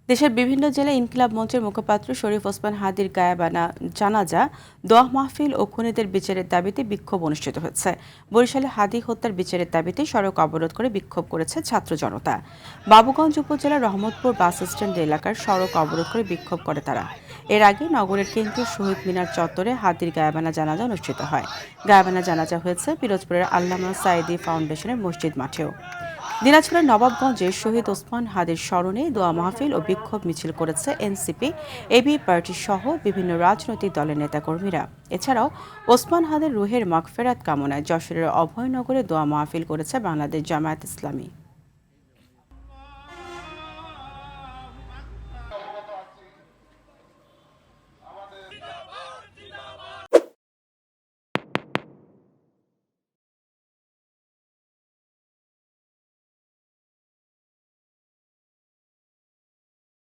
দেশের বিভিন্ন জেলায় ইনকিলাব মঞ্চের মুখপাত্র শরীফ ওসমান হাদির গায়েবানা জানাজা, দোয়া মাহফিল ও খুনিদের বিচারের দাবিতে বিক্ষোভ অনুষ্ঠিত হয়েছে। বরিশালে হাদি হত্যার বিচারের দাবিতে সড়ক অবরোধ করে বিক্ষোভ করেছে ছাত্র জনতা। বাবুগঞ্জ উপজেলার রহমতপুর বাস স্ট্যান্ড এলাকার সড়ক অবরোধ করে বিক্ষোভ করে তারা। এর আগে নগরের কেন্দ্রীয় শহীদ মিনার চত্বরে হাদির গায়েবানা জানাজা অনুষ্ঠিত হয়। গায়েবানা জানাজা হয়েছে পিরোজপুরের আল্লামা সাঈদী ফাউন্ডেশনের মসজিদ মাঠেও। দিনাজপুরের নবাবগঞ্জে শহীদ ওসমান হাদির স্মরণে দোয়া মাহফিল ও বিক্ষোভ মিছিল করেছে এনসিপি, এবি পার্টি সহ বিভিন্ন রাজনৈতিক দলের নেতাকর্মীরা। এছাড়াও ওসমান হাদির রুহের মাগফেরাত কামনায় যশোরের অভয়নগরে দোয়া মাহফিল করেছে বাংলাদেশ জামায়াত ইসলামী।